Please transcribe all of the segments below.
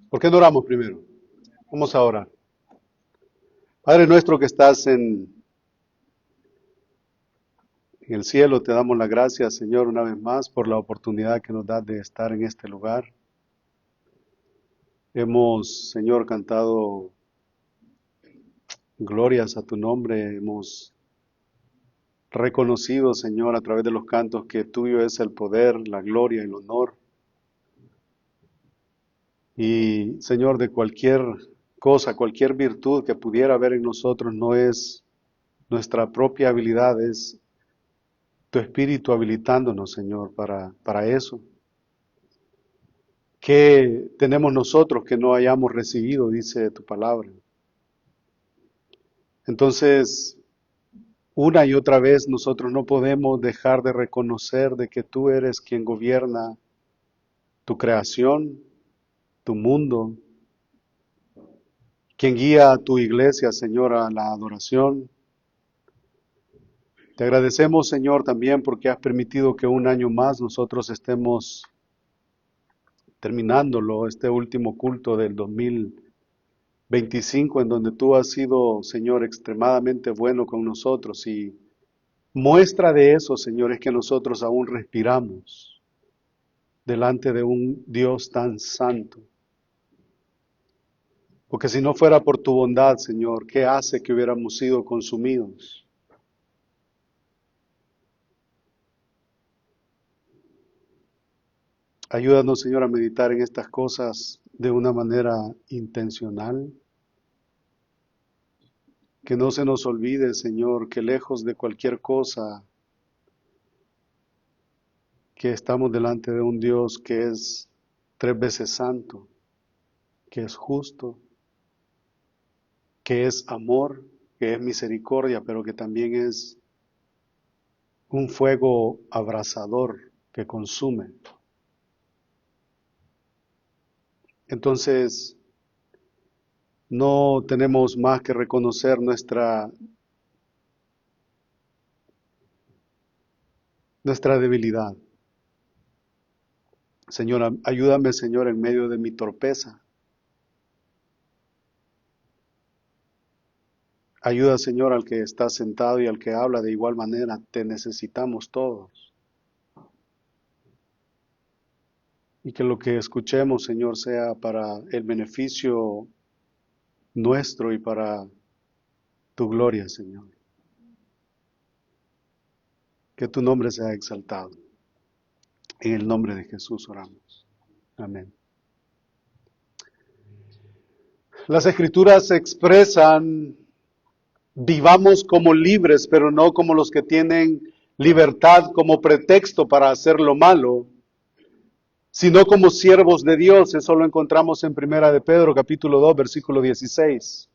¿Por qué no oramos primero? Vamos a orar. Padre nuestro que estás en el cielo, te damos las gracias, Señor, una vez más por la oportunidad que nos das de estar en este lugar. Hemos, Señor, cantado glorias a tu nombre, hemos reconocido, Señor, a través de los cantos que tuyo es el poder, la gloria y el honor. Y, Señor, de cualquier cosa, cualquier virtud que pudiera haber en nosotros no es nuestra propia habilidad, es tu Espíritu habilitándonos, Señor, para eso. ¿Qué tenemos nosotros que no hayamos recibido? Dice tu palabra. Entonces, una y otra vez nosotros no podemos dejar de reconocer de que tú eres quien gobierna tu creación, tu mundo, quien guía a tu iglesia, Señor, a la adoración. Te agradecemos, Señor, también porque has permitido que un año más nosotros estemos terminándolo, este último culto del 2025, en donde tú has sido, Señor, extremadamente bueno con nosotros. Y muestra de eso, Señor, es que nosotros aún respiramos delante de un Dios tan santo. Porque si no fuera por tu bondad, Señor, ¿qué hace que hubiéramos sido consumidos? Ayúdanos, Señor, a meditar en estas cosas de una manera intencional. Que no se nos olvide, Señor, que lejos de cualquier cosa, que estamos delante de un Dios que es 3 veces santo, que es justo, que es amor, que es misericordia, pero que también es un fuego abrasador que consume. Entonces, no tenemos más que reconocer nuestra debilidad. Señor, ayúdame, Señor, en medio de mi torpeza. Ayuda, Señor, al que está sentado y al que habla de igual manera. Te necesitamos todos. Y que lo que escuchemos, Señor, sea para el beneficio nuestro y para tu gloria, Señor. Que tu nombre sea exaltado. En el nombre de Jesús oramos. Amén. Las Escrituras expresan: vivamos como libres, pero no como los que tienen libertad como pretexto para hacer lo malo, sino como siervos de Dios. Eso lo encontramos en 1 de Pedro, capítulo 2, versículo 16.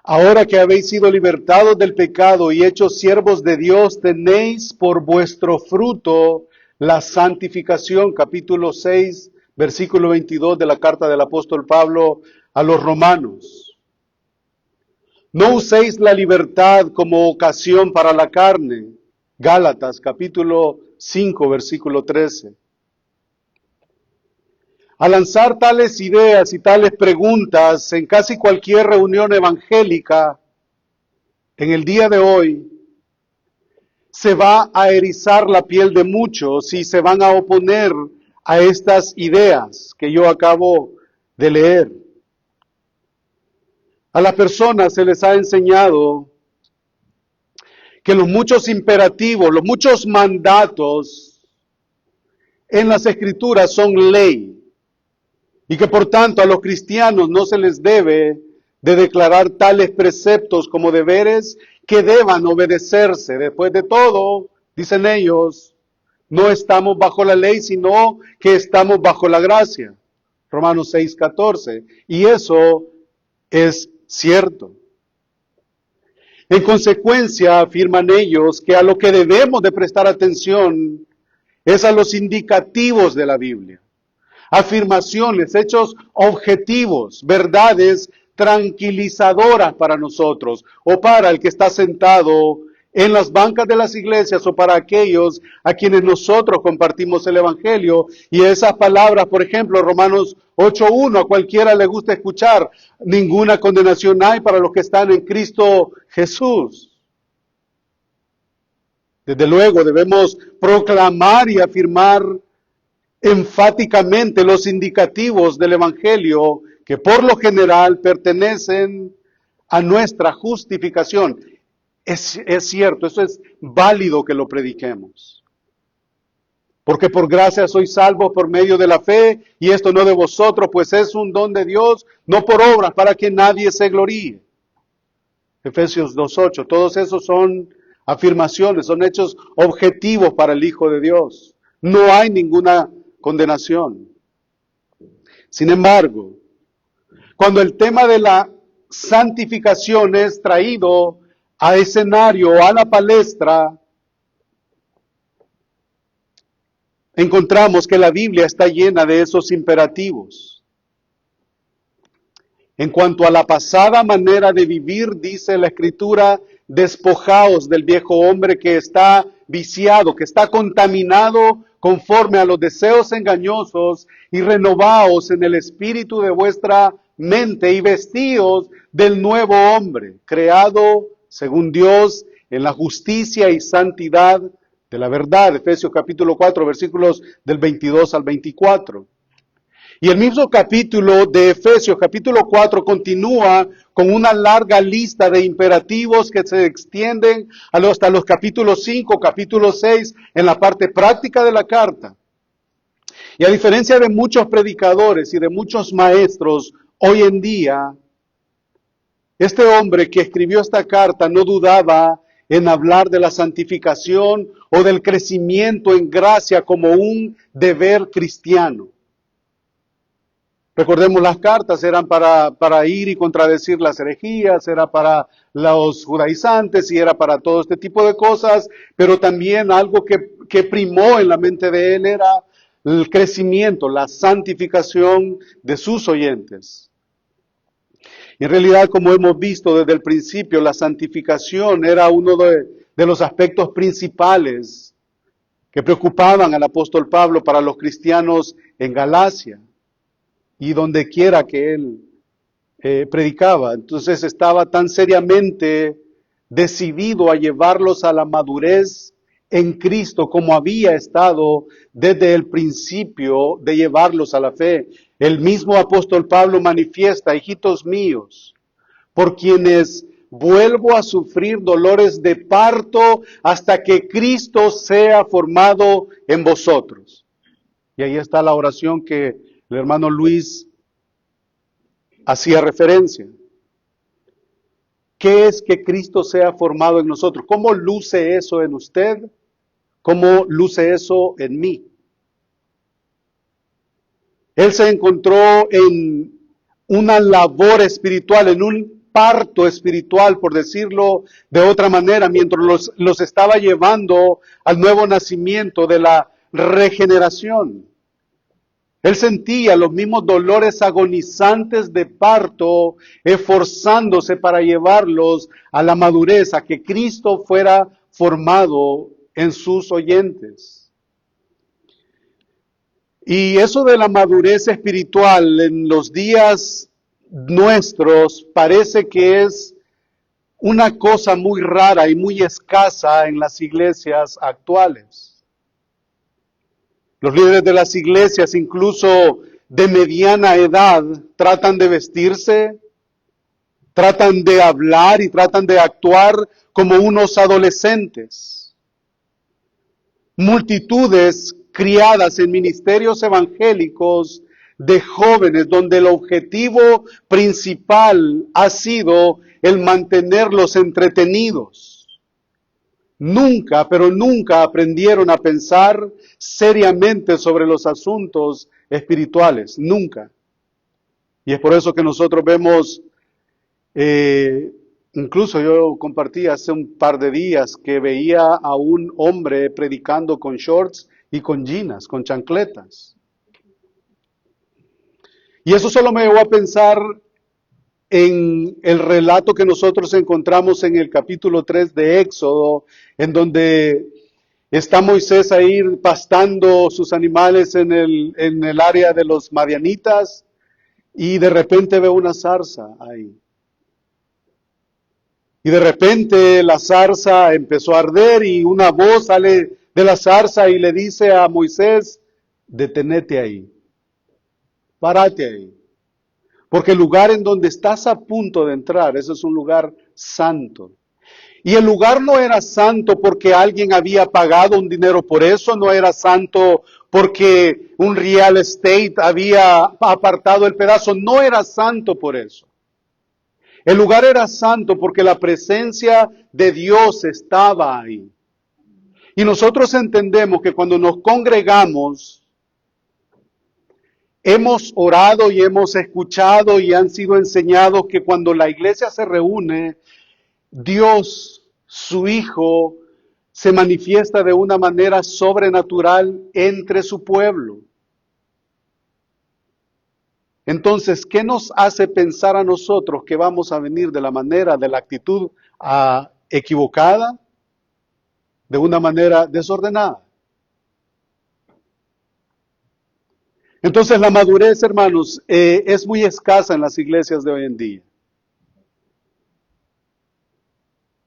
Ahora que habéis sido libertados del pecado y hechos siervos de Dios, tenéis por vuestro fruto la santificación, capítulo 6, versículo 22 de la carta del apóstol Pablo a los romanos. No uséis la libertad como ocasión para la carne. Gálatas, capítulo 5, versículo 13. Al lanzar tales ideas y tales preguntas en casi cualquier reunión evangélica, en el día de hoy, se va a erizar la piel de muchos y se van a oponer a estas ideas que yo acabo de leer. A las personas se les ha enseñado que los muchos imperativos, los muchos mandatos en las Escrituras son ley y que por tanto a los cristianos no se les debe de declarar tales preceptos como deberes que deban obedecerse. Después de todo, dicen ellos, no estamos bajo la ley, sino que estamos bajo la gracia. Romanos 6:14. Y eso es cierto. En consecuencia, afirman ellos que a lo que debemos de prestar atención es a los indicativos de la Biblia. Afirmaciones, hechos objetivos, verdades tranquilizadoras para nosotros o para el que está sentado en las bancas de las iglesias o para aquellos a quienes nosotros compartimos el Evangelio. Y esas palabras, por ejemplo, Romanos 8:1, a cualquiera le gusta escuchar, ninguna condenación hay para los que están en Cristo Jesús. Desde luego debemos proclamar y afirmar enfáticamente los indicativos del Evangelio que por lo general pertenecen a nuestra justificación. Es cierto, eso es válido que lo prediquemos. Porque por gracia sois salvos por medio de la fe, y esto no de vosotros, pues es un don de Dios, no por obras, para que nadie se gloríe. Efesios 2:8, todos esos son afirmaciones, son hechos objetivos para el Hijo de Dios. No hay ninguna condenación. Sin embargo, cuando el tema de la santificación es traído a escenario, a la palestra, encontramos que la Biblia está llena de esos imperativos. En cuanto a la pasada manera de vivir, dice la Escritura, despojaos del viejo hombre que está viciado, que está contaminado conforme a los deseos engañosos, y renovaos en el espíritu de vuestra mente y vestíos del nuevo hombre, creado según Dios en la justicia y santidad de la verdad. Efesios capítulo 4, versículos del 22 al 24. Y el mismo capítulo de Efesios, capítulo 4, continúa con una larga lista de imperativos que se extienden hasta los capítulos 5, capítulo 6, en la parte práctica de la carta. Y a diferencia de muchos predicadores y de muchos maestros hoy en día, este hombre que escribió esta carta no dudaba en hablar de la santificación o del crecimiento en gracia como un deber cristiano. Recordemos, las cartas eran para ir y contradecir las herejías, era para los judaizantes y era para todo este tipo de cosas, pero también algo que primó en la mente de él era el crecimiento, la santificación de sus oyentes. En realidad, como hemos visto desde el principio, la santificación era uno de los aspectos principales que preocupaban al apóstol Pablo para los cristianos en Galacia y donde quiera que él predicaba. Entonces estaba tan seriamente decidido a llevarlos a la madurez en Cristo como había estado desde el principio de llevarlos a la fe. El mismo apóstol Pablo manifiesta: hijitos míos, por quienes vuelvo a sufrir dolores de parto hasta que Cristo sea formado en vosotros. Y ahí está la oración que el hermano Luis hacía referencia. ¿Qué es que Cristo sea formado en nosotros? ¿Cómo luce eso en usted? ¿Cómo luce eso en mí? Él se encontró en una labor espiritual, en un parto espiritual, por decirlo de otra manera, mientras los estaba llevando al nuevo nacimiento de la regeneración. Él sentía los mismos dolores agonizantes de parto, esforzándose para llevarlos a la madurez, a que Cristo fuera formado en sus oyentes. Y eso de la madurez espiritual en los días nuestros parece que es una cosa muy rara y muy escasa en las iglesias actuales. Los líderes de las iglesias, incluso de mediana edad, tratan de vestirse, tratan de hablar y tratan de actuar como unos adolescentes. Multitudes criadas en ministerios evangélicos de jóvenes, donde el objetivo principal ha sido el mantenerlos entretenidos. Nunca, pero nunca aprendieron a pensar seriamente sobre los asuntos espirituales, nunca. Y es por eso que nosotros vemos, incluso yo compartí hace un par de días que veía a un hombre predicando con shorts y con jeans, con chancletas. Y eso solo me llevó a pensar en el relato que nosotros encontramos en el capítulo 3 de Éxodo, en donde está Moisés ahí pastando sus animales en el área de los madianitas y de repente ve una zarza ahí. Y de repente la zarza empezó a arder y una voz sale de la zarza y le dice a Moisés, detenete ahí, párate ahí. Porque el lugar en donde estás a punto de entrar, ese es un lugar santo. Y el lugar no era santo porque alguien había pagado un dinero por eso, no era santo porque un real estate había apartado el pedazo, no era santo por eso. El lugar era santo porque la presencia de Dios estaba ahí. Y nosotros entendemos que cuando nos congregamos, hemos orado y hemos escuchado y han sido enseñados que cuando la iglesia se reúne, Dios, su Hijo, se manifiesta de una manera sobrenatural entre su pueblo. Entonces, ¿qué nos hace pensar a nosotros que vamos a venir de la manera, de la actitud equivocada, de una manera desordenada? Entonces, la madurez, hermanos, es muy escasa en las iglesias de hoy en día.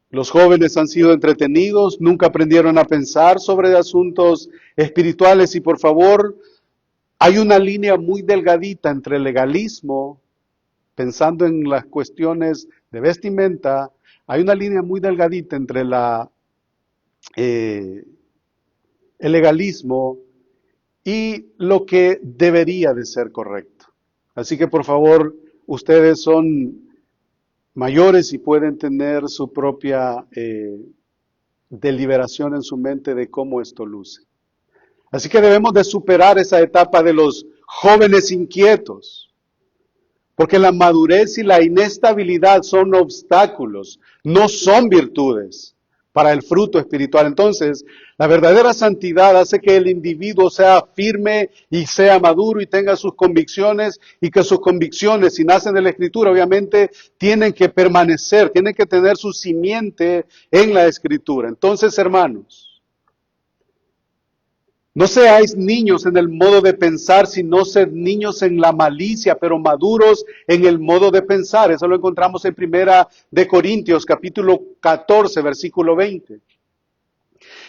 Los jóvenes han sido entretenidos, nunca aprendieron a pensar sobre asuntos espirituales y por favor, hay una línea muy delgadita entre el legalismo, pensando en las cuestiones de vestimenta, hay una línea muy delgadita entre el legalismo y lo que debería de ser correcto. Así que por favor, ustedes son mayores y pueden tener su propia deliberación en su mente de cómo esto luce. Así que debemos de superar esa etapa de los jóvenes inquietos, porque la madurez y la inestabilidad son obstáculos, no son virtudes para el fruto espiritual. Entonces, la verdadera santidad hace que el individuo sea firme y sea maduro y tenga sus convicciones y que sus convicciones, si nacen de la Escritura, obviamente tienen que permanecer, tienen que tener su simiente en la Escritura. Entonces, hermanos, no seáis niños en el modo de pensar, sino sed niños en la malicia, pero maduros en el modo de pensar. Eso lo encontramos en Primera de Corintios, capítulo 14, versículo 20.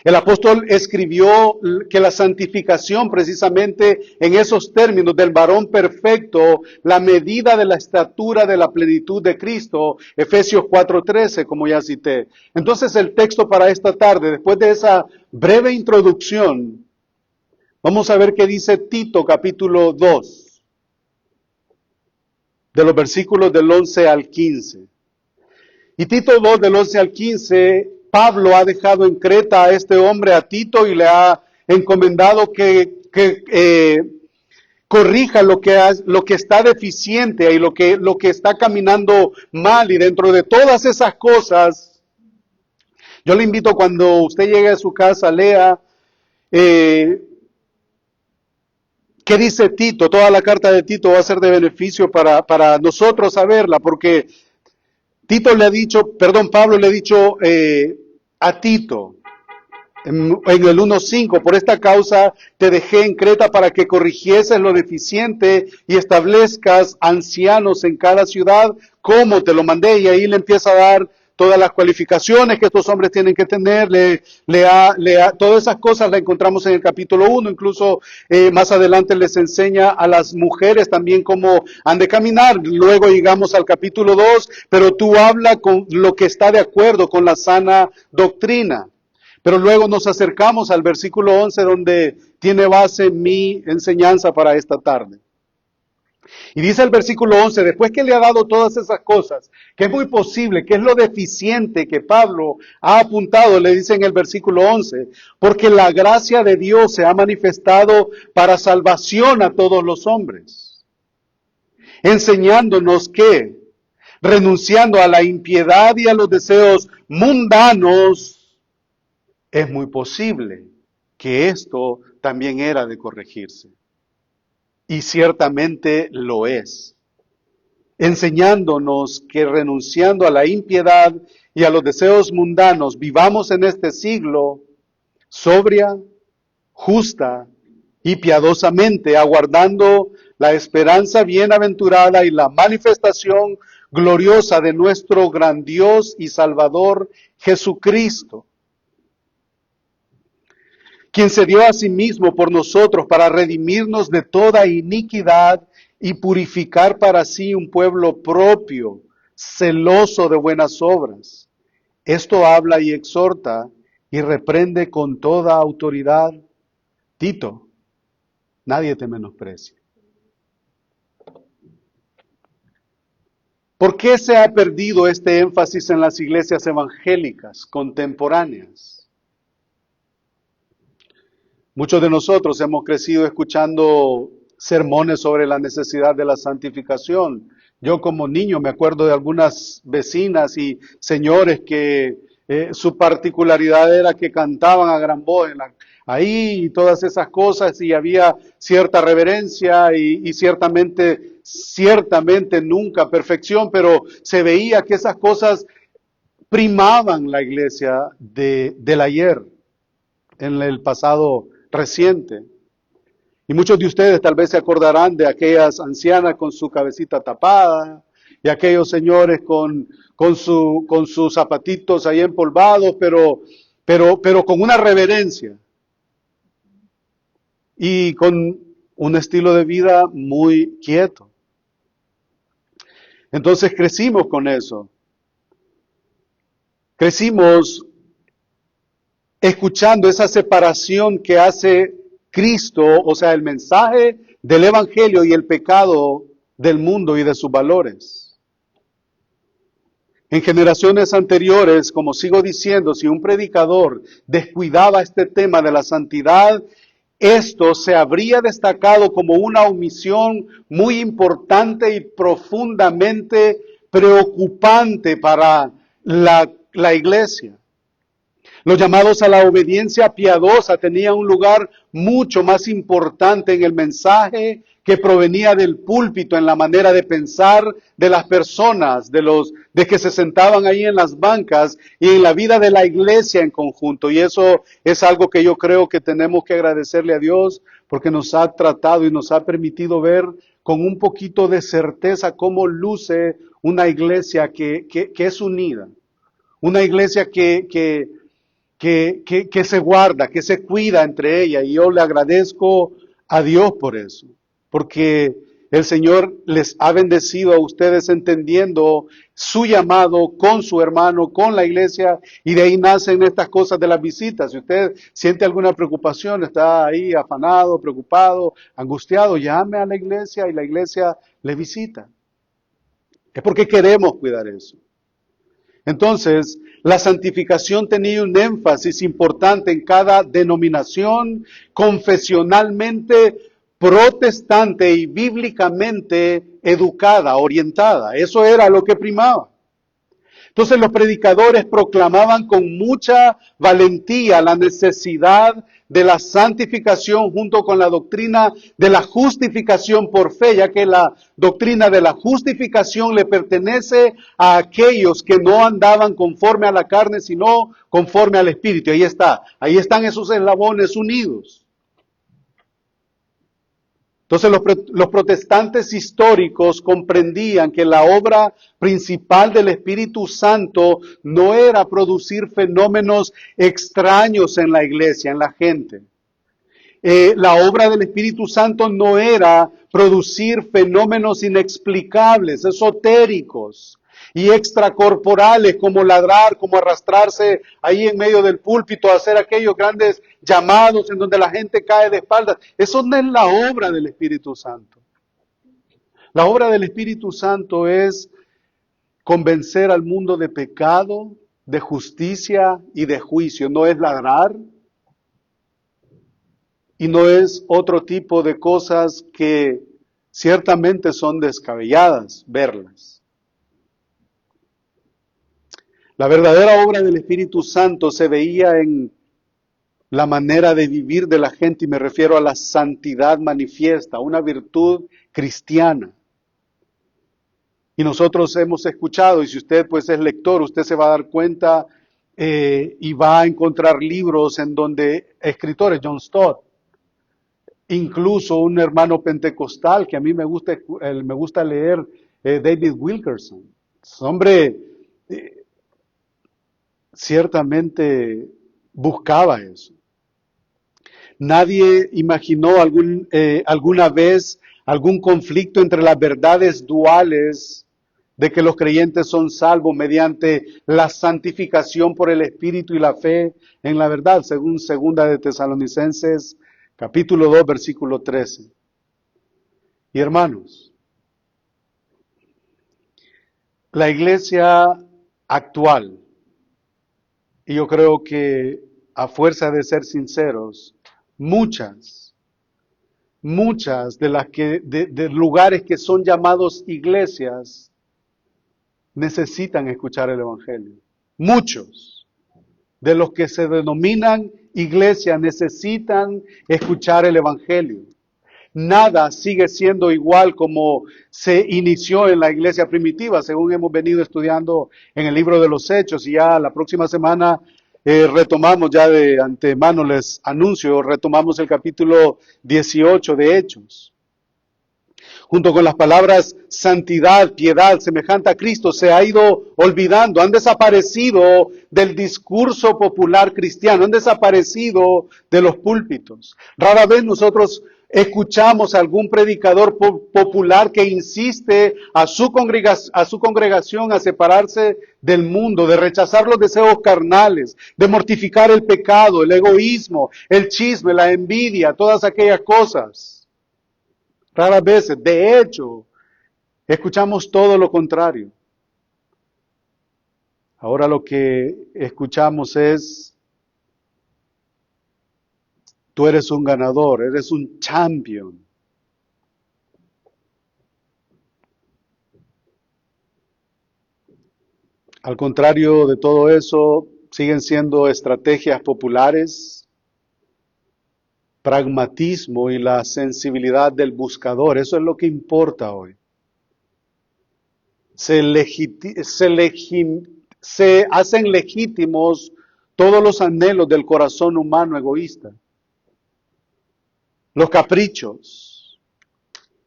El apóstol escribió que la santificación precisamente en esos términos del varón perfecto, la medida de la estatura de la plenitud de Cristo, Efesios 4:13, como ya cité. Entonces el texto para esta tarde, después de esa breve introducción, vamos a ver qué dice Tito capítulo 2, de los versículos del 11 al 15. Y Tito 2 del 11 al 15, Pablo ha dejado en Creta a este hombre, a Tito, y le ha encomendado que corrija lo que está deficiente y lo que está caminando mal. Y dentro de todas esas cosas, yo le invito cuando usted llegue a su casa, lea ¿qué dice Tito? Toda la carta de Tito va a ser de beneficio para nosotros saberla, porque Pablo le ha dicho a Tito en el 1:5, por esta causa te dejé en Creta para que corrigieses lo deficiente y establezcas ancianos en cada ciudad, como te lo mandé, y ahí le empieza a dar todas las cualificaciones que estos hombres tienen que tener, todas esas cosas las encontramos en el capítulo 1, incluso más adelante les enseña a las mujeres también cómo han de caminar. Luego llegamos al capítulo 2, pero tú habla con lo que está de acuerdo con la sana doctrina. Pero luego nos acercamos al versículo 11 donde tiene base mi enseñanza para esta tarde. Y dice el versículo 11, después que le ha dado todas esas cosas, que es muy posible, que es lo deficiente que Pablo ha apuntado, le dice en el versículo 11, porque la gracia de Dios se ha manifestado para salvación a todos los hombres, enseñándonos que, renunciando a la impiedad y a los deseos mundanos, es muy posible que esto también era de corregirse. Y ciertamente lo es. enseñándonos que renunciando a la impiedad y a los deseos mundanos, vivamos en este siglo sobria, justa y piadosamente, aguardando la esperanza bienaventurada y la manifestación gloriosa de nuestro gran Dios y Salvador Jesucristo, quien se dio a sí mismo por nosotros para redimirnos de toda iniquidad y purificar para sí un pueblo propio, celoso de buenas obras. Esto habla y exhorta y reprende con toda autoridad. Tito, nadie te menosprecia. ¿Por qué se ha perdido este énfasis en las iglesias evangélicas contemporáneas? Muchos de nosotros hemos crecido escuchando sermones sobre la necesidad de la santificación. Yo como niño me acuerdo de algunas vecinas y señores que su particularidad era que cantaban a gran voz ahí y todas esas cosas, y había cierta reverencia y ciertamente nunca perfección, pero se veía que esas cosas primaban la iglesia del ayer, en el pasado reciente. Y muchos de ustedes tal vez se acordarán de aquellas ancianas con su cabecita tapada y aquellos señores con sus zapatitos ahí empolvados, pero con una reverencia y con un estilo de vida muy quieto. Entonces crecimos con eso. Crecimos escuchando esa separación que hace Cristo, o sea, el mensaje del Evangelio y el pecado del mundo y de sus valores. En generaciones anteriores, como sigo diciendo, si un predicador descuidaba este tema de la santidad, esto se habría destacado como una omisión muy importante y profundamente preocupante para la iglesia. Los llamados a la obediencia piadosa tenían un lugar mucho más importante en el mensaje que provenía del púlpito, en la manera de pensar de las personas, de que se sentaban ahí en las bancas y en la vida de la iglesia en conjunto. Y eso es algo que yo creo que tenemos que agradecerle a Dios, porque nos ha tratado y nos ha permitido ver con un poquito de certeza cómo luce una iglesia que es unida, una iglesia que se guarda, que se cuida entre ellas. Y yo le agradezco a Dios por eso, porque el Señor les ha bendecido a ustedes entendiendo su llamado con su hermano, con la iglesia, y de ahí nacen estas cosas de las visitas. Si usted siente alguna preocupación, está ahí afanado, preocupado, angustiado, llame a la iglesia y la iglesia le visita. Es porque queremos cuidar eso. Entonces, la santificación tenía un énfasis importante en cada denominación confesionalmente protestante y bíblicamente educada, orientada. Eso era lo que primaba. Entonces los predicadores proclamaban con mucha valentía la necesidad de la santificación junto con la doctrina de la justificación por fe, ya que la doctrina de la justificación le pertenece a aquellos que no andaban conforme a la carne, sino conforme al Espíritu. Ahí están esos eslabones unidos. Entonces los protestantes históricos comprendían que la obra principal del Espíritu Santo no era producir fenómenos extraños en la iglesia, en la gente. La obra del Espíritu Santo no era producir fenómenos inexplicables, esotéricos y extracorporales, como ladrar, como arrastrarse ahí en medio del púlpito, hacer aquellos grandes llamados en donde la gente cae de espaldas. Eso no es la obra del Espíritu Santo. La obra del Espíritu Santo es convencer al mundo de pecado, de justicia y de juicio. No es ladrar y no es otro tipo de cosas que ciertamente son descabelladas verlas. La verdadera obra del Espíritu Santo se veía en la manera de vivir de la gente, y me refiero a la santidad manifiesta, una virtud cristiana. Y nosotros hemos escuchado, y si usted pues es lector, usted se va a dar cuenta y va a encontrar libros en donde escritores, John Stott, incluso un hermano pentecostal que a mí me gusta leer, David Wilkerson. Ese hombre ciertamente buscaba eso. Nadie imaginó alguna vez algún conflicto entre las verdades duales de que los creyentes son salvos mediante la santificación por el Espíritu y la fe en la verdad, según segunda de Tesalonicenses, capítulo 2, versículo 13. Y hermanos, la iglesia actual, y yo creo que a fuerza de ser sinceros, muchas de las de lugares que son llamados iglesias necesitan escuchar el evangelio. Muchos de los que se denominan iglesia necesitan escuchar el evangelio. Nada sigue siendo igual como se inició en la iglesia primitiva, según hemos venido estudiando en el libro de los Hechos, y ya la próxima semana retomamos, ya de antemano les anuncio, retomamos el capítulo 18 de Hechos. Junto con las palabras santidad, piedad, semejante a Cristo, se ha ido olvidando, han desaparecido del discurso popular cristiano, han desaparecido de los púlpitos. Rara vez nosotros escuchamos a algún predicador popular que insiste a su congregación a separarse del mundo, de rechazar los deseos carnales, de mortificar el pecado, el egoísmo, el chisme, la envidia, todas aquellas cosas. Raras veces, de hecho, escuchamos todo lo contrario. Ahora lo que escuchamos es, tú eres un ganador, eres un champion. Al contrario de todo eso, siguen siendo estrategias populares, pragmatismo y la sensibilidad del buscador. Eso es lo que importa hoy. Se hacen legítimos todos los anhelos del corazón humano egoísta. Los caprichos,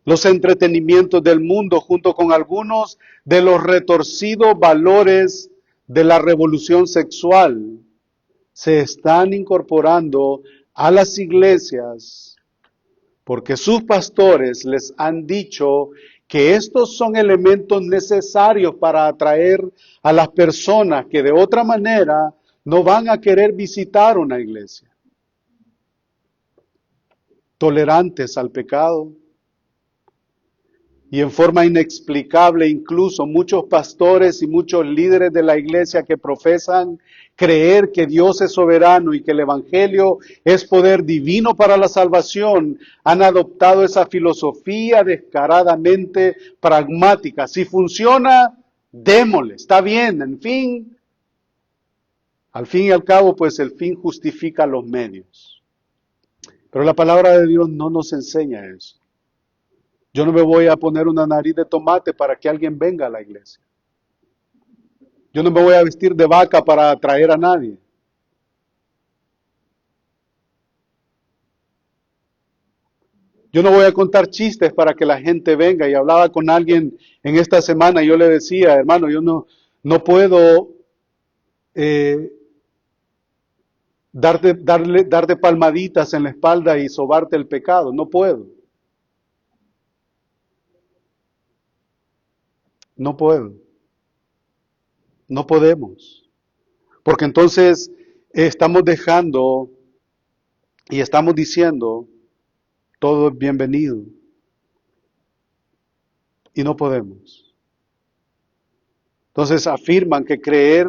los entretenimientos del mundo, junto con algunos de los retorcidos valores de la revolución sexual, se están incorporando a las iglesias porque sus pastores les han dicho que estos son elementos necesarios para atraer a las personas que de otra manera no van a querer visitar una iglesia. Tolerantes al pecado. Y en forma inexplicable, incluso muchos pastores y muchos líderes de la iglesia que profesan creer que Dios es soberano y que el evangelio es poder divino para la salvación, han adoptado esa filosofía descaradamente pragmática. Si funciona, démosle, está bien, en fin. Al fin y al cabo, pues el fin justifica los medios. Pero la palabra de Dios no nos enseña eso. Yo no me voy a poner una nariz de tomate para que alguien venga a la iglesia. Yo no me voy a vestir de vaca para atraer a nadie. Yo no voy a contar chistes para que la gente venga. Y hablaba con alguien en esta semana y yo le decía, hermano, yo no puedo darte palmaditas en la espalda y sobarte el pecado. No puedo. No puedo. No podemos. Porque entonces estamos dejando y estamos diciendo, todo es bienvenido. Y no podemos. Entonces afirman que creer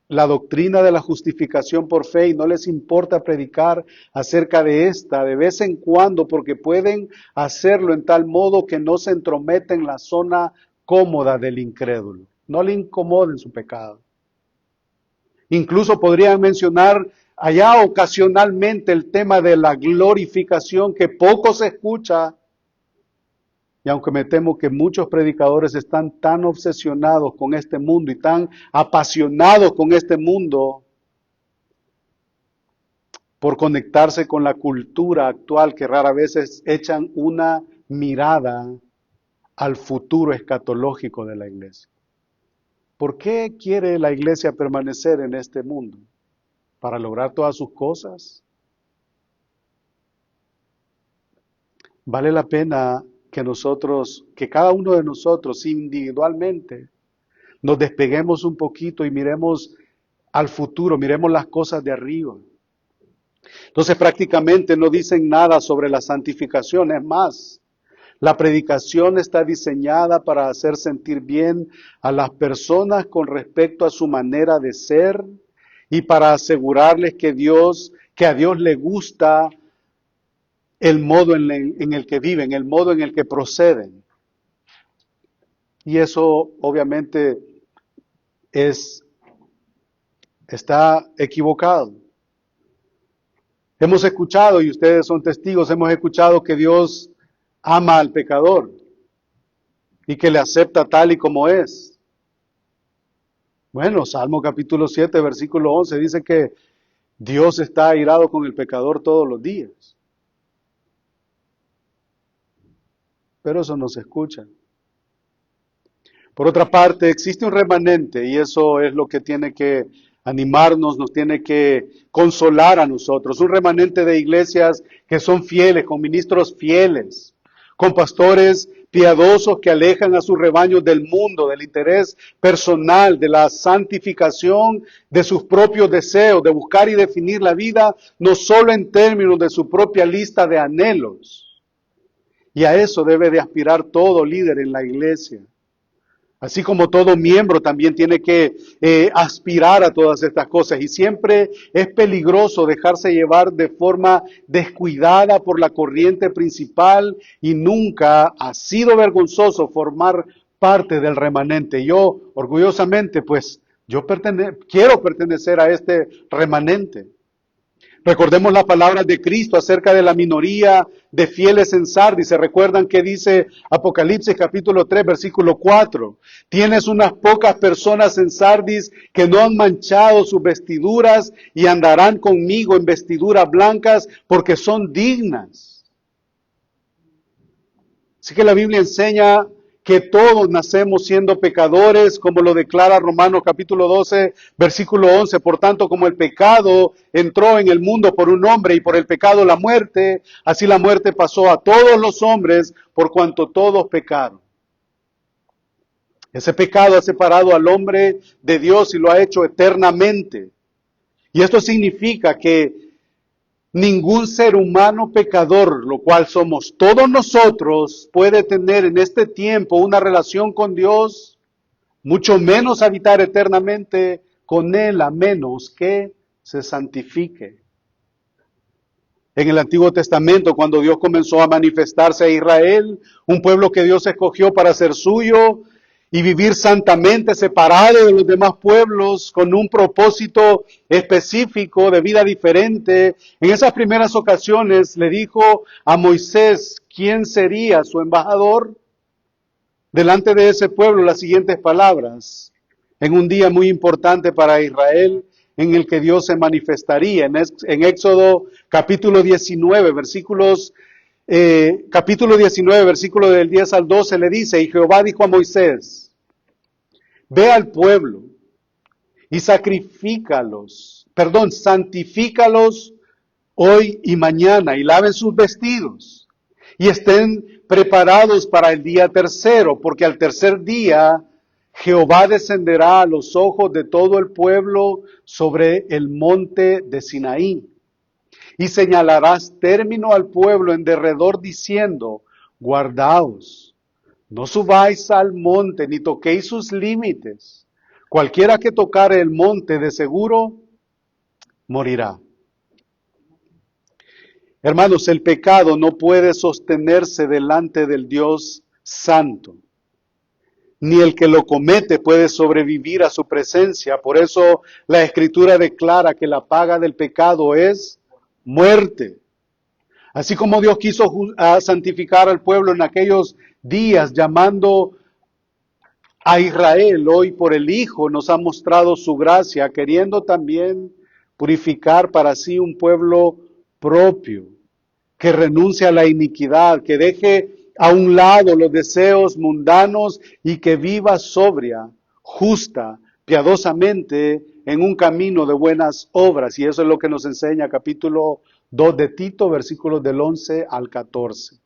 la doctrina de la justificación por fe y no les importa predicar acerca de esta de vez en cuando porque pueden hacerlo en tal modo que no se entrometa en la zona cómoda del incrédulo. No le incomoden su pecado. Incluso podrían mencionar allá ocasionalmente el tema de la glorificación que poco se escucha Y aunque me temo que muchos predicadores están tan obsesionados con este mundo y tan apasionados con este mundo por conectarse con la cultura actual, que rara vez echan una mirada al futuro escatológico de la iglesia. ¿Por qué quiere la iglesia permanecer en este mundo? ¿Para lograr todas sus cosas? Vale la pena que cada uno de nosotros individualmente nos despeguemos un poquito y miremos al futuro, miremos las cosas de arriba. Entonces prácticamente no dicen nada sobre la santificación, es más, la predicación está diseñada para hacer sentir bien a las personas con respecto a su manera de ser y para asegurarles que a Dios le gusta el modo en el que viven, el modo en el que proceden. Y eso obviamente está equivocado. Hemos escuchado, y ustedes son testigos, hemos escuchado que Dios ama al pecador y que le acepta tal y como es. Bueno, Salmo capítulo 7, versículo 11 dice que Dios está airado con el pecador todos los días. Pero eso no se escucha. Por otra parte, existe un remanente y eso es lo que tiene que animarnos, nos tiene que consolar a nosotros. Un remanente de iglesias que son fieles, con ministros fieles, con pastores piadosos que alejan a sus rebaños del mundo, del interés personal, de la santificación de sus propios deseos, de buscar y definir la vida, no solo en términos de su propia lista de anhelos. Y a eso debe de aspirar todo líder en la iglesia. Así como todo miembro también tiene que aspirar a todas estas cosas. Y siempre es peligroso dejarse llevar de forma descuidada por la corriente principal y nunca ha sido vergonzoso formar parte del remanente. Yo, orgullosamente, pues, quiero pertenecer a este remanente. Recordemos las palabras de Cristo acerca de la minoría de fieles en Sardis. ¿Se recuerdan qué dice Apocalipsis capítulo 3, versículo 4? Tienes unas pocas personas en Sardis que no han manchado sus vestiduras y andarán conmigo en vestiduras blancas porque son dignas. Así que la Biblia enseña que todos nacemos siendo pecadores, como lo declara Romanos capítulo 12, versículo 11. Por tanto, como el pecado entró en el mundo por un hombre y por el pecado la muerte, así la muerte pasó a todos los hombres por cuanto todos pecaron. Ese pecado ha separado al hombre de Dios y lo ha hecho eternamente. Y esto significa que ningún ser humano pecador, lo cual somos todos nosotros, puede tener en este tiempo una relación con Dios, mucho menos habitar eternamente con Él, a menos que se santifique. En el Antiguo Testamento, cuando Dios comenzó a manifestarse a Israel, un pueblo que Dios escogió para ser suyo, y vivir santamente separado de los demás pueblos con un propósito específico de vida diferente. En esas primeras ocasiones le dijo a Moisés quién sería su embajador delante de ese pueblo las siguientes palabras. En un día muy importante para Israel en el que Dios se manifestaría. En Éxodo capítulo 19, capítulo 19, versículo del 10 al 12 le dice, y Jehová dijo a Moisés, ve al pueblo y santifícalos hoy y mañana y laven sus vestidos y estén preparados para el día tercero, porque al tercer día Jehová descenderá a los ojos de todo el pueblo sobre el monte de Sinaí. Y señalarás término al pueblo en derredor diciendo, guardaos. No subáis al monte, ni toquéis sus límites. Cualquiera que tocare el monte, de seguro, morirá. Hermanos, el pecado no puede sostenerse delante del Dios santo. Ni el que lo comete puede sobrevivir a su presencia. Por eso la Escritura declara que la paga del pecado es muerte. Así como Dios quiso santificar al pueblo en aquellos días llamando a Israel, hoy por el Hijo nos ha mostrado su gracia, queriendo también purificar para sí un pueblo propio, que renuncie a la iniquidad, que deje a un lado los deseos mundanos y que viva sobria, justa, piadosamente en un camino de buenas obras. Y eso es lo que nos enseña capítulo 2 de Tito, versículos del 11 al 14.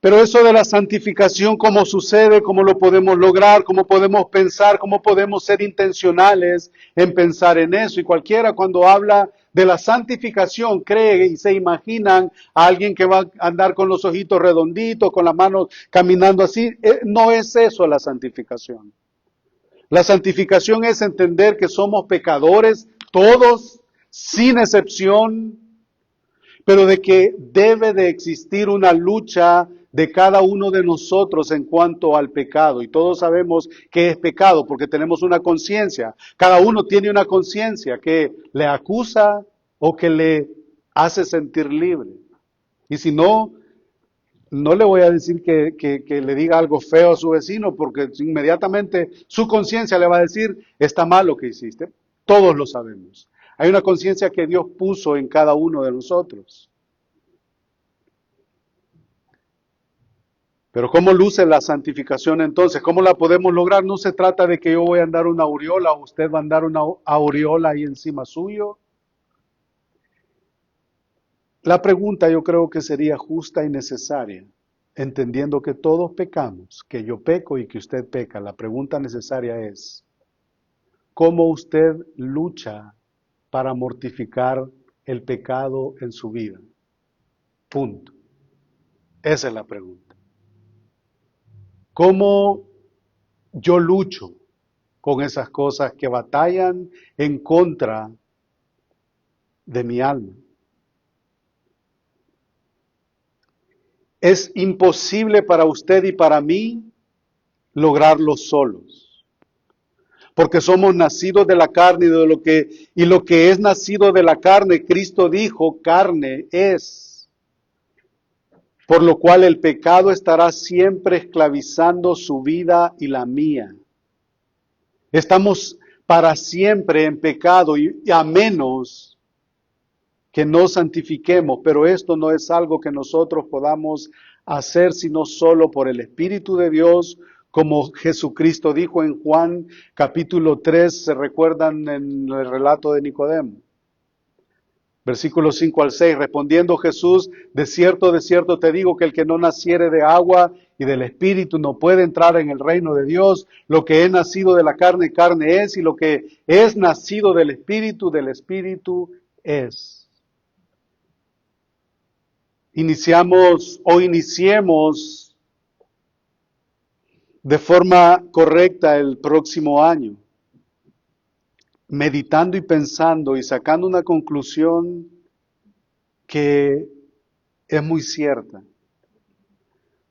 Pero eso de la santificación, ¿cómo sucede? ¿Cómo lo podemos lograr? ¿Cómo podemos pensar? ¿Cómo podemos ser intencionales en pensar en eso? Y cualquiera cuando habla de la santificación cree y se imaginan a alguien que va a andar con los ojitos redonditos, con las manos caminando así. No es eso la santificación. La santificación es entender que somos pecadores, todos, sin excepción, pero de que debe de existir una lucha de cada uno de nosotros en cuanto al pecado. Y todos sabemos que es pecado porque tenemos una conciencia. Cada uno tiene una conciencia que le acusa o que le hace sentir libre. Y si no, no le voy a decir que le diga algo feo a su vecino porque inmediatamente su conciencia le va a decir, está mal lo que hiciste. Todos lo sabemos. Hay una conciencia que Dios puso en cada uno de nosotros. Pero ¿cómo luce la santificación entonces? ¿Cómo la podemos lograr? No se trata de que yo voy a andar una aureola o usted va a andar una aureola ahí encima suyo. La pregunta yo creo que sería justa y necesaria, entendiendo que todos pecamos, que yo peco y que usted peca. La pregunta necesaria es, ¿cómo usted lucha para mortificar el pecado en su vida? Punto. Esa es la pregunta. ¿Cómo yo lucho con esas cosas que batallan en contra de mi alma? Es imposible para usted y para mí lograrlo solos, porque somos nacidos de la carne y lo que es nacido de la carne, Cristo dijo, carne es. Por lo cual el pecado estará siempre esclavizando su vida y la mía. Estamos para siempre en pecado y a menos que nos santifiquemos, pero esto no es algo que nosotros podamos hacer sino solo por el Espíritu de Dios, como Jesucristo dijo en Juan capítulo 3, se recuerdan en el relato de Nicodemo. Versículos 5 al 6, respondiendo Jesús, de cierto te digo que el que no naciere de agua y del Espíritu no puede entrar en el reino de Dios. Lo que es nacido de la carne, carne es, y lo que es nacido del Espíritu es. Iniciemos de forma correcta el próximo año, meditando y pensando y sacando una conclusión que es muy cierta.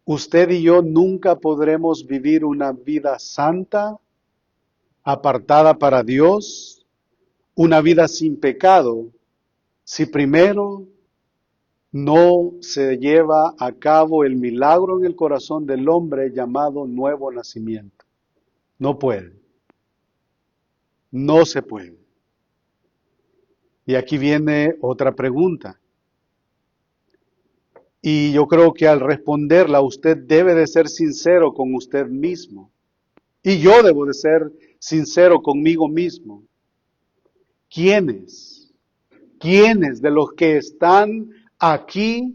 Usted y yo nunca podremos vivir una vida santa, apartada para Dios, una vida sin pecado, si primero no se lleva a cabo el milagro en el corazón del hombre llamado nuevo nacimiento. No puede. No se puede. Y aquí viene otra pregunta. Y yo creo que al responderla usted debe de ser sincero con usted mismo. Y yo debo de ser sincero conmigo mismo. ¿Quiénes? ¿Quiénes de los que están aquí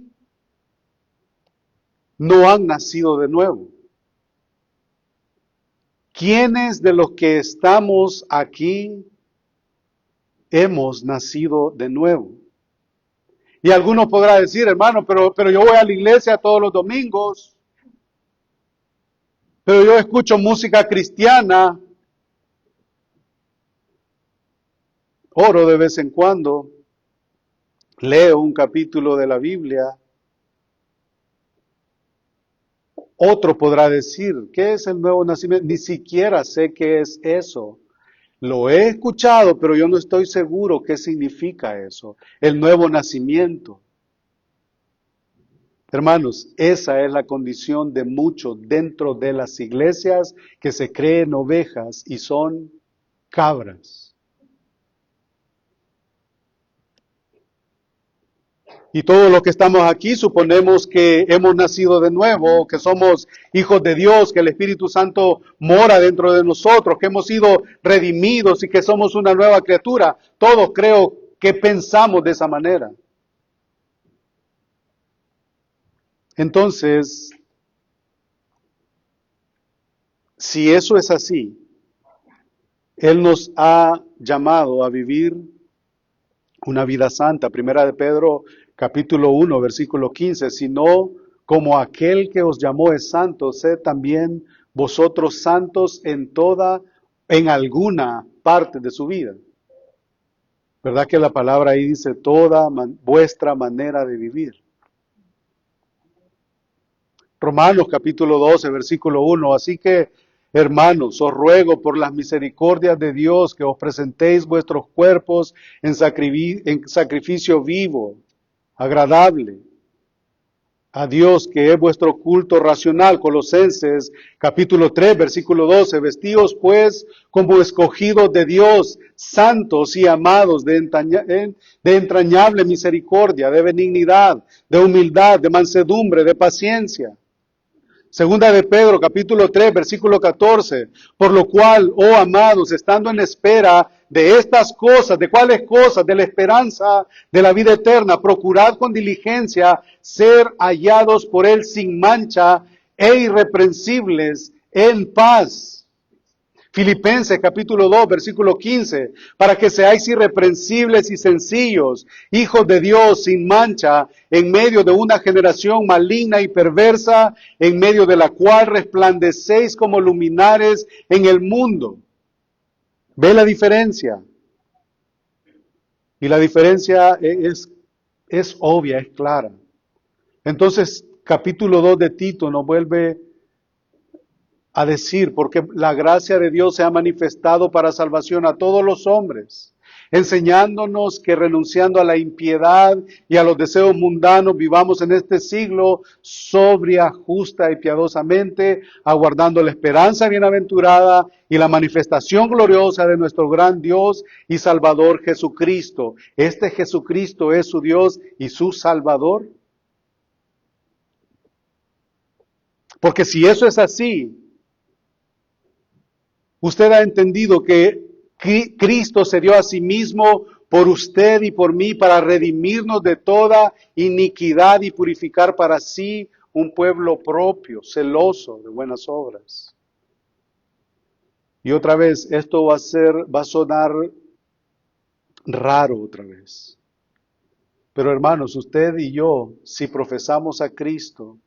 no han nacido de nuevo? ¿Quiénes de los que estamos aquí hemos nacido de nuevo? Y algunos podrán decir, hermano, pero yo voy a la iglesia todos los domingos, pero yo escucho música cristiana, oro de vez en cuando, leo un capítulo de la Biblia. Otro podrá decir, ¿qué es el nuevo nacimiento? Ni siquiera sé qué es eso. Lo he escuchado, pero yo no estoy seguro qué significa eso, el nuevo nacimiento. Hermanos, esa es la condición de muchos dentro de las iglesias que se creen ovejas y son cabras. Y todos los que estamos aquí suponemos que hemos nacido de nuevo, que somos hijos de Dios, que el Espíritu Santo mora dentro de nosotros, que hemos sido redimidos y que somos una nueva criatura. Todos creo que pensamos de esa manera. Entonces, si eso es así, Él nos ha llamado a vivir una vida santa. Primera de Pedro, capítulo 1, versículo 15. Sino como aquel que os llamó es santo, sed también vosotros santos en alguna parte de su vida. ¿Verdad que la palabra ahí dice vuestra manera de vivir? Romanos capítulo 12, versículo 1. Así que, hermanos, os ruego por las misericordias de Dios que os presentéis vuestros cuerpos en sacrificio vivo, agradable a Dios, que es vuestro culto racional. Colosenses capítulo 3, versículo 12. Vestíos pues como escogidos de Dios, santos y amados, de entrañable misericordia, de benignidad, de humildad, de mansedumbre, de paciencia. Segunda de Pedro, capítulo 3, versículo 14. Por lo cual, oh amados, estando en espera de estas cosas, ¿de cuáles cosas? De la esperanza de la vida eterna. Procurad con diligencia ser hallados por Él sin mancha e irreprensibles en paz. Filipenses capítulo 2, versículo 15, para que seáis irreprensibles y sencillos, hijos de Dios sin mancha, en medio de una generación maligna y perversa, en medio de la cual resplandecéis como luminares en el mundo. ¿Ve la diferencia? Y la diferencia es obvia, es clara. Entonces, capítulo 2 de Tito nos vuelve a decir, porque la gracia de Dios se ha manifestado para salvación a todos los hombres, enseñándonos que renunciando a la impiedad y a los deseos mundanos, vivamos en este siglo sobria, justa y piadosamente, aguardando la esperanza bienaventurada y la manifestación gloriosa de nuestro gran Dios y Salvador Jesucristo. Este Jesucristo es su Dios y su Salvador. Porque si eso es así, usted ha entendido que Cristo se dio a sí mismo por usted y por mí para redimirnos de toda iniquidad y purificar para sí un pueblo propio, celoso de buenas obras. Y otra vez, esto va a sonar raro otra vez. Pero hermanos, usted y yo, si profesamos a Cristo,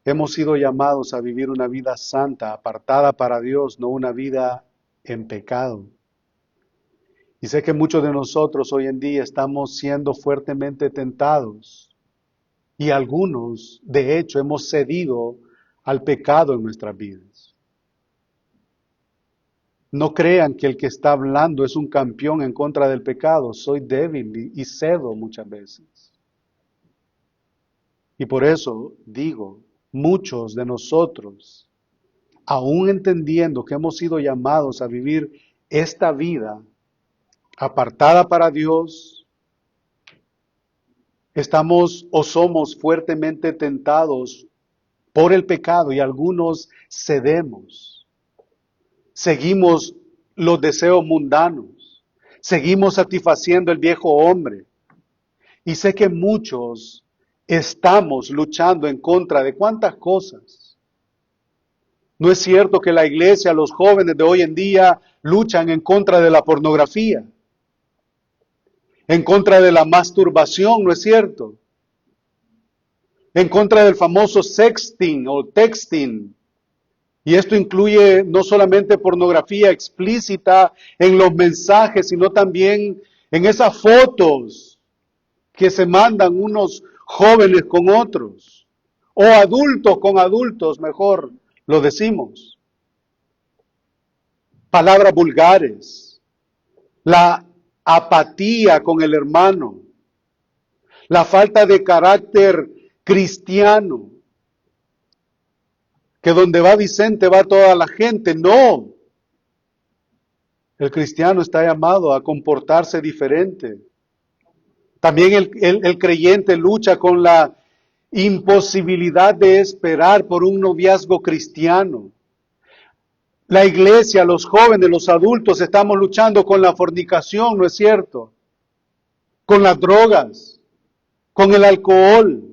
hemos sido llamados a vivir una vida santa, apartada para Dios, no una vida en pecado. Y sé que muchos de nosotros hoy en día estamos siendo fuertemente tentados. Y algunos, de hecho, hemos cedido al pecado en nuestras vidas. No crean que el que está hablando es un campeón en contra del pecado. Soy débil y cedo muchas veces. Y por eso digo, muchos de nosotros, aún entendiendo que hemos sido llamados a vivir esta vida apartada para Dios, estamos o somos fuertemente tentados por el pecado y algunos cedemos. Seguimos los deseos mundanos, seguimos satisfaciendo el viejo hombre. Y sé que muchos estamos luchando en contra de cuántas cosas. No es cierto que la iglesia, los jóvenes de hoy en día luchan en contra de la pornografía, en contra de la masturbación, ¿no es cierto? En contra del famoso sexting o texting. Y esto incluye no solamente pornografía explícita en los mensajes, sino también en esas fotos que se mandan unos jóvenes con otros, o adultos con adultos, mejor lo decimos. Palabras vulgares, la apatía con el hermano, la falta de carácter cristiano, que donde va Vicente va toda la gente. No, el cristiano está llamado a comportarse diferente. También el creyente lucha con la imposibilidad de esperar por un noviazgo cristiano. La iglesia, los jóvenes, los adultos estamos luchando con la fornicación, ¿no es cierto? Con las drogas, con el alcohol,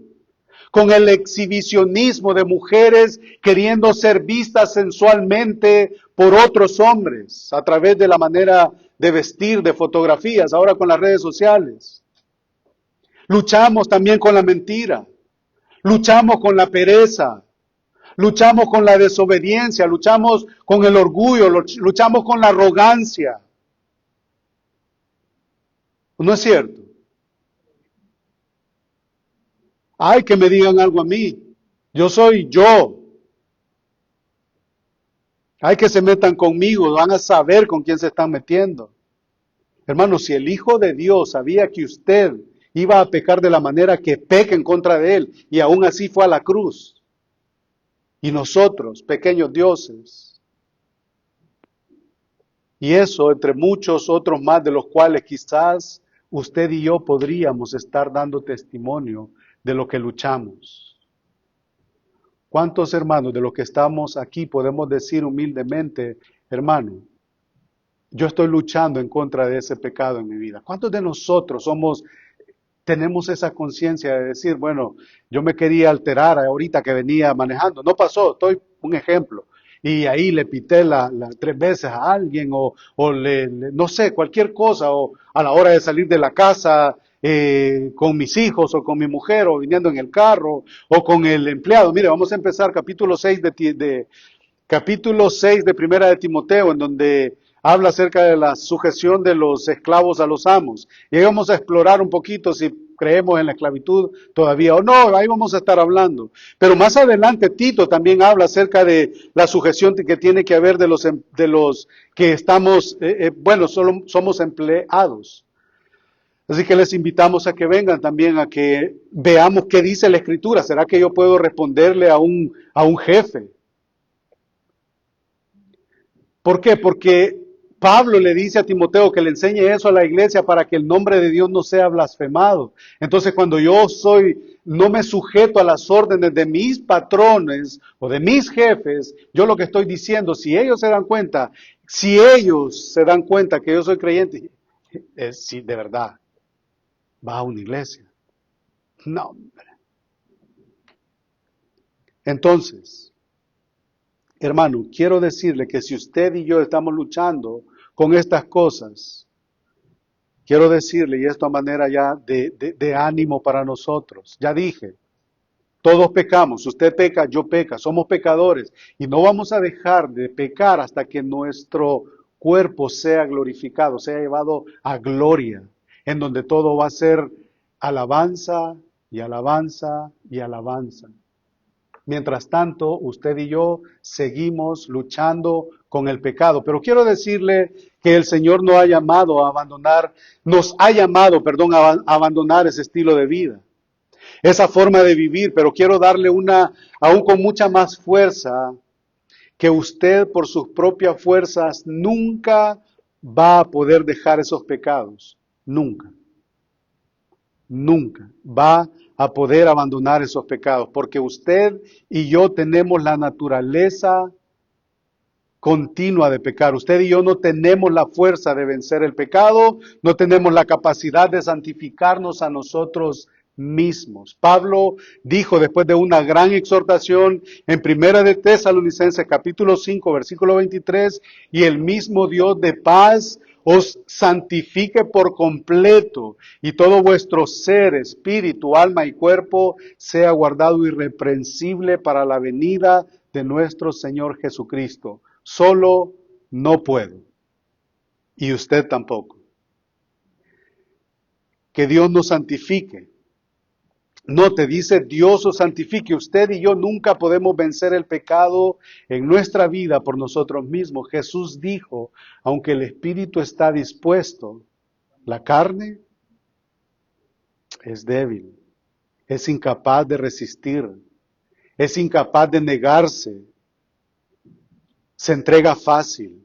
con el exhibicionismo de mujeres queriendo ser vistas sensualmente por otros hombres a través de la manera de vestir, de fotografías, ahora con las redes sociales. Luchamos también con la mentira, luchamos con la pereza, luchamos con la desobediencia, luchamos con el orgullo, luchamos con la arrogancia. ¿No es cierto? Ay, que me digan algo a mí. Yo soy yo. Hay que se metan conmigo, van a saber con quién se están metiendo. Hermano, si el Hijo de Dios sabía que usted iba a pecar de la manera que peca en contra de él, y aún así fue a la cruz, y nosotros, pequeños dioses, y eso entre muchos otros más de los cuales quizás usted y yo podríamos estar dando testimonio de lo que luchamos. ¿Cuántos hermanos de los que estamos aquí podemos decir humildemente, hermano, yo estoy luchando en contra de ese pecado en mi vida? ¿Cuántos de nosotros tenemos esa conciencia de decir, bueno, yo me quería alterar ahorita que venía manejando? No pasó, estoy un ejemplo. Y ahí le pité 3 veces a alguien o no sé, cualquier cosa, o a la hora de salir de la casa con mis hijos o con mi mujer o viniendo en el carro o con el empleado. Mire, vamos a empezar capítulo 6 capítulo 6 de Primera de Timoteo, en donde habla acerca de la sujeción de los esclavos a los amos. Y ahí vamos a explorar un poquito si creemos en la esclavitud todavía o no, ahí vamos a estar hablando. Pero más adelante Tito también habla acerca de la sujeción que tiene que haber de los que estamos, solo somos empleados. Así que les invitamos a que vengan también a que veamos qué dice la Escritura. ¿Será que yo puedo responderle a un jefe? ¿Por qué? Porque Pablo le dice a Timoteo que le enseñe eso a la iglesia para que el nombre de Dios no sea blasfemado. Entonces, cuando no me sujeto a las órdenes de mis patrones o de mis jefes, yo lo que estoy diciendo, si ellos se dan cuenta que yo soy creyente, si de verdad va a una iglesia. No, hombre. Entonces, hermano, quiero decirle que si usted y yo estamos luchando con estas cosas, quiero decirle, y esto a manera ya de ánimo para nosotros, ya dije, todos pecamos, usted peca, yo peca, somos pecadores, y no vamos a dejar de pecar hasta que nuestro cuerpo sea glorificado, sea llevado a gloria, en donde todo va a ser alabanza y alabanza y alabanza. Mientras tanto, usted y yo seguimos luchando con el pecado. Pero quiero decirle que el Señor nos ha llamado, a abandonar ese estilo de vida, esa forma de vivir. Pero quiero darle aún con mucha más fuerza, que usted por sus propias fuerzas nunca va a poder dejar esos pecados. Nunca. Nunca va a poder abandonar esos pecados, porque usted y yo tenemos la naturaleza continua de pecar. Usted y yo no tenemos la fuerza de vencer el pecado, no tenemos la capacidad de santificarnos a nosotros mismos. Pablo dijo después de una gran exhortación en Primera de Tesalonicenses capítulo 5 versículo 23, y el mismo Dios de paz os santifique por completo, y todo vuestro ser, espíritu, alma y cuerpo sea guardado irreprensible para la venida de nuestro Señor Jesucristo. Solo no puedo, y usted tampoco. Que Dios nos santifique. No te dice Dios os santifique. Usted y yo nunca podemos vencer el pecado en nuestra vida por nosotros mismos. Jesús dijo, aunque el espíritu está dispuesto, la carne es débil. es incapaz de resistir, es incapaz de negarse, se entrega fácil.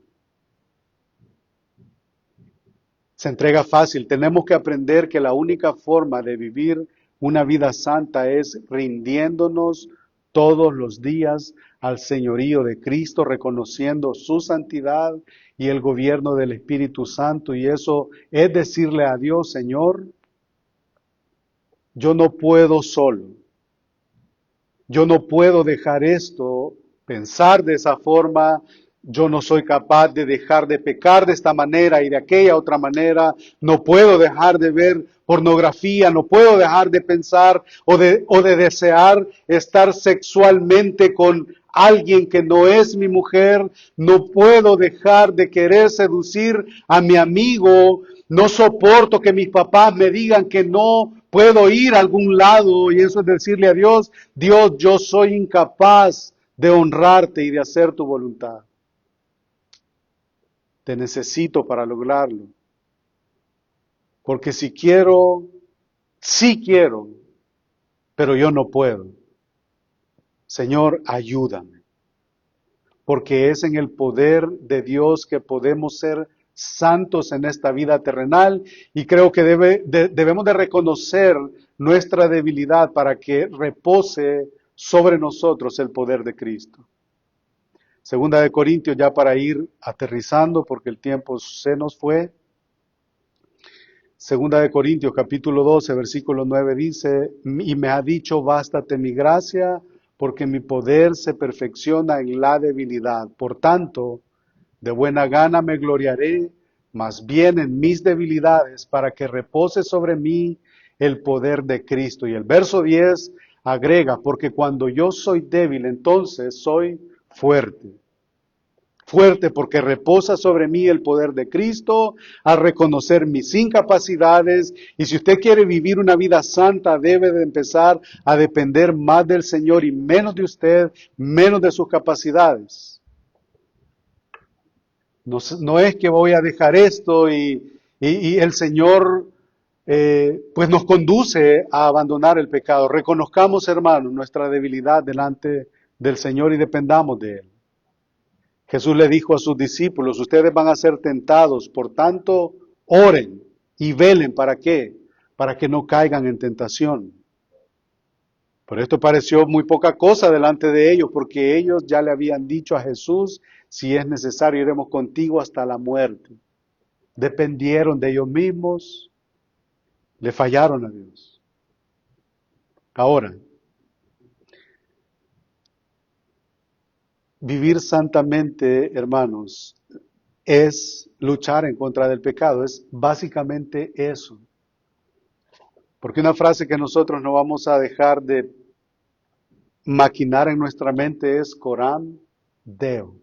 Se entrega fácil. Tenemos que aprender que la única forma de vivir una vida santa es rindiéndonos todos los días al señorío de Cristo, reconociendo su santidad y el gobierno del Espíritu Santo. Y eso es decirle a Dios, Señor, yo no puedo solo. Yo no puedo dejar esto, pensar de esa forma. Yo no soy capaz de dejar de pecar de esta manera y de aquella otra manera. No puedo dejar de ver pornografía, no puedo dejar de pensar o de desear estar sexualmente con alguien que no es mi mujer. No puedo dejar de querer seducir a mi amigo. No soporto que mis papás me digan que no puedo ir a algún lado, y eso es decirle a Dios, Dios, yo soy incapaz de honrarte y de hacer tu voluntad. Te necesito para lograrlo. Porque si quiero, sí quiero, pero yo no puedo. Señor, ayúdame. Porque es en el poder de Dios que podemos ser santos en esta vida terrenal, y creo que debemos de reconocer nuestra debilidad para que repose sobre nosotros el poder de Cristo. Segunda de Corintios, ya para ir aterrizando porque el tiempo se nos fue. Segunda de Corintios capítulo 12 versículo 9 dice, y me ha dicho, bástate mi gracia, porque mi poder se perfecciona en la debilidad. Por tanto, de buena gana me gloriaré, más bien en mis debilidades, para que repose sobre mí el poder de Cristo. Y el verso 10 agrega, porque cuando yo soy débil, entonces soy fuerte. Fuerte porque reposa sobre mí el poder de Cristo, al reconocer mis incapacidades. Y si usted quiere vivir una vida santa, debe de empezar a depender más del Señor y menos de usted, menos de sus capacidades. No es que voy a dejar esto y el Señor pues nos conduce a abandonar el pecado. Reconozcamos, hermanos, nuestra debilidad delante del Señor y dependamos de Él. Jesús le dijo a sus discípulos, ustedes van a ser tentados, por tanto, oren y velen. ¿Para qué? Para que no caigan en tentación. Por esto pareció muy poca cosa delante de ellos, porque ellos ya le habían dicho a Jesús, si es necesario, iremos contigo hasta la muerte. Dependieron de ellos mismos, le fallaron a Dios. Ahora, vivir santamente, hermanos, es luchar en contra del pecado, es básicamente eso. Porque una frase que nosotros no vamos a dejar de maquinar en nuestra mente es Coram Deo.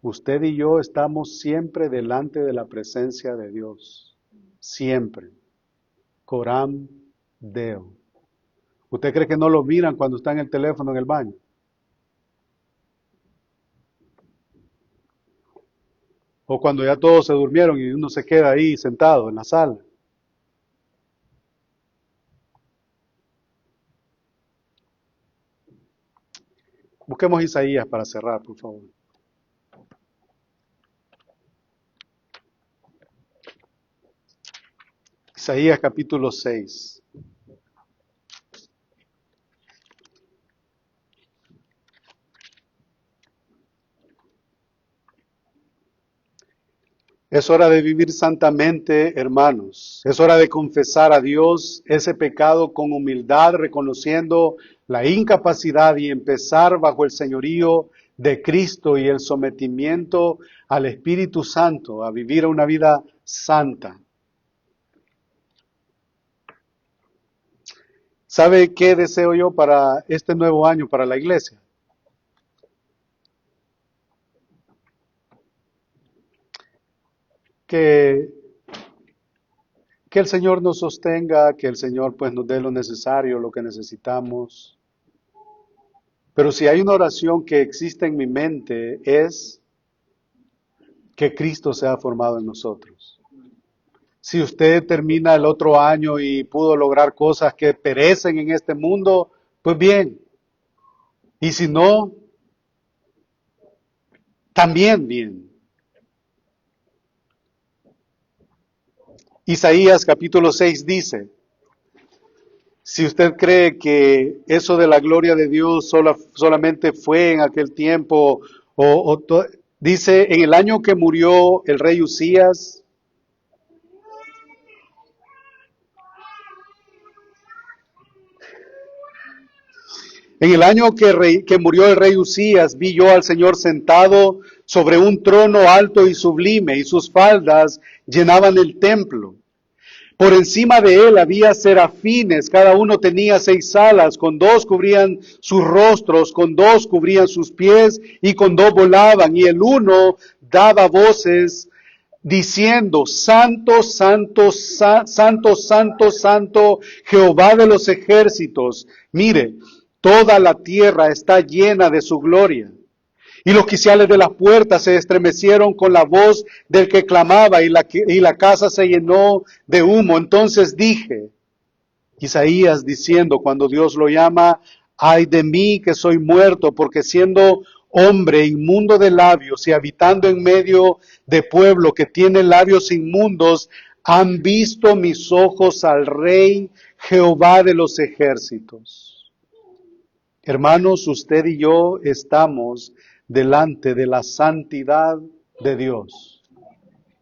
Usted y yo estamos siempre delante de la presencia de Dios. Siempre. Coram Deo. ¿Usted cree que no lo miran cuando está en el teléfono en el baño? O cuando ya todos se durmieron y uno se queda ahí sentado en la sala. Busquemos Isaías para cerrar, por favor. Isaías capítulo 6. Es hora de vivir santamente, hermanos. Es hora de confesar a Dios ese pecado con humildad, reconociendo la incapacidad y empezar bajo el señorío de Cristo y el sometimiento al Espíritu Santo, a vivir una vida santa. ¿Sabe qué deseo yo para este nuevo año, para la iglesia? Que el Señor nos sostenga, que el Señor pues nos dé lo necesario, lo que necesitamos. Pero si hay una oración que existe en mi mente es que Cristo sea formado en nosotros. Si usted termina el otro año y pudo lograr cosas que perecen en este mundo, pues bien. Y si no, también bien. Isaías capítulo 6 dice, si usted cree que eso de la gloria de Dios solamente fue en aquel tiempo, dice, en el año que murió el rey Usías, en el año que murió el rey Usías, vi yo al Señor sentado sobre un trono alto y sublime, y sus faldas llenaban el templo. Por encima de él había serafines, cada uno tenía 6 alas, con 2 cubrían sus rostros, con 2 cubrían sus pies, y con 2 volaban, y el uno daba voces diciendo, Santo, Santo, Santo, Santo, Santo, Jehová de los ejércitos. Mire, toda la tierra está llena de su gloria. Y los quiciales de las puertas se estremecieron con la voz del que clamaba, y la casa se llenó de humo. Entonces dije, Isaías diciendo, cuando Dios lo llama, ay de mí que soy muerto, porque siendo hombre inmundo de labios y habitando en medio de pueblo que tiene labios inmundos, han visto mis ojos al Rey Jehová de los ejércitos. Hermanos, usted y yo estamos delante de la santidad de Dios.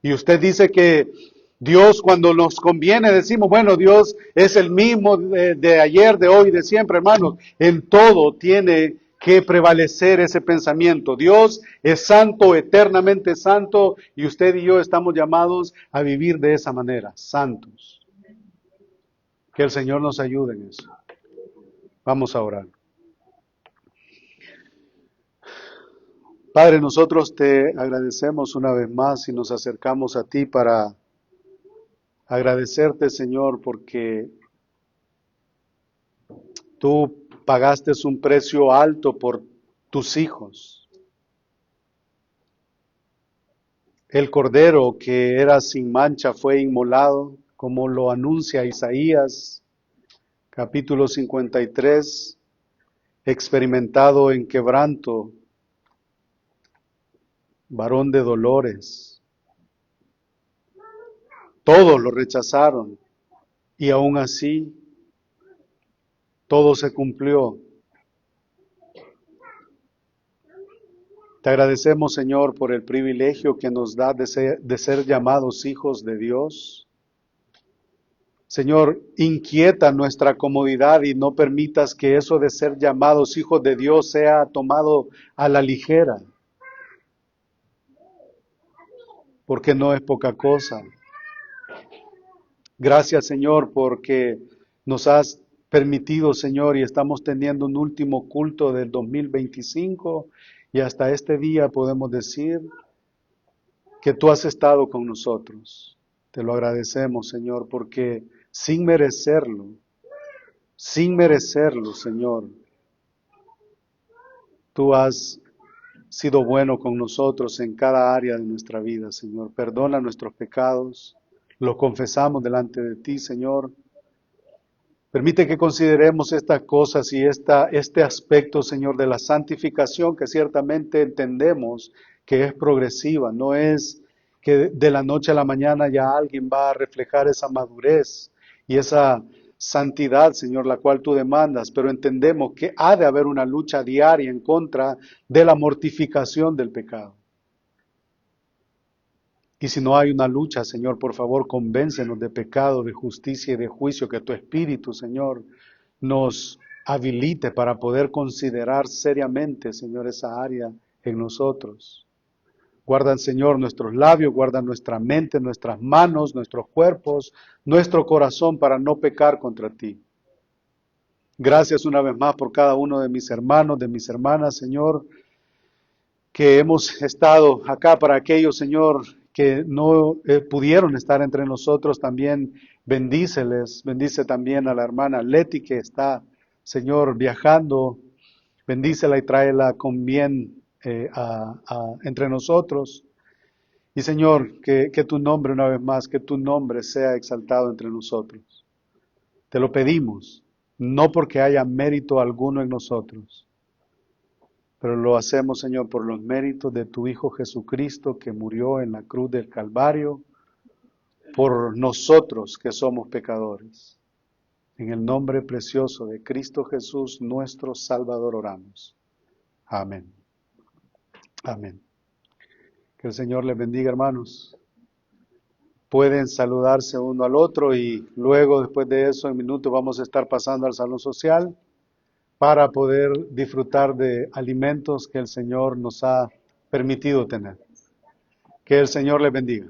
Y usted dice que Dios, cuando nos conviene, decimos, bueno, Dios es el mismo de ayer, de hoy, de siempre, hermanos. En todo tiene que prevalecer ese pensamiento. Dios es santo, eternamente santo, y usted y yo estamos llamados a vivir de esa manera, santos. Que el Señor nos ayude en eso. Vamos a orar. Padre, nosotros te agradecemos una vez más y nos acercamos a ti para agradecerte, Señor, porque tú pagaste un precio alto por tus hijos. El cordero que era sin mancha fue inmolado, como lo anuncia Isaías, capítulo 53, experimentado en quebranto, varón de dolores. Todos lo rechazaron y aún así todo se cumplió. Te agradecemos, Señor, por el privilegio que nos da de ser llamados hijos de Dios. Señor, inquieta nuestra comodidad y no permitas que eso de ser llamados hijos de Dios sea tomado a la ligera, porque no es poca cosa. Gracias, Señor, porque nos has permitido, Señor, y estamos teniendo un último culto del 2025 y hasta este día podemos decir que tú has estado con nosotros. Te lo agradecemos, Señor, porque sin merecerlo, Señor, tú has sido bueno con nosotros en cada área de nuestra vida, Señor. Perdona nuestros pecados, los confesamos delante de ti, Señor. Permite que consideremos estas cosas y este aspecto, Señor, de la santificación, que ciertamente entendemos que es progresiva, no es que de la noche a la mañana ya alguien va a reflejar esa madurez y esa santidad, Señor, la cual tú demandas, pero entendemos que ha de haber una lucha diaria en contra de la mortificación del pecado. Y si no hay una lucha, Señor, por favor, convéncenos de pecado, de justicia y de juicio, que tu Espíritu, Señor, nos habilite para poder considerar seriamente, Señor, esa área en nosotros. Guarda, Señor, nuestros labios, guarda nuestra mente, nuestras manos, nuestros cuerpos, nuestro corazón para no pecar contra ti. Gracias una vez más por cada uno de mis hermanos, de mis hermanas, Señor, que hemos estado acá. Para aquellos, Señor, que no pudieron estar entre nosotros, también bendíceles. Bendice también a la hermana Leti, que está, Señor, viajando. Bendícela y tráela con bien entre nosotros. Y Señor, que tu nombre una vez más, que tu nombre sea exaltado entre nosotros. Te lo pedimos, no porque haya mérito alguno en nosotros, pero lo hacemos, Señor, por los méritos de tu Hijo Jesucristo que murió en la cruz del Calvario por nosotros que somos pecadores. En el nombre precioso de Cristo Jesús, nuestro Salvador, oramos. Amén. Amén. Que el Señor les bendiga, hermanos. Pueden saludarse uno al otro y luego, después de eso, en minutos vamos a estar pasando al salón social para poder disfrutar de alimentos que el Señor nos ha permitido tener. Que el Señor les bendiga.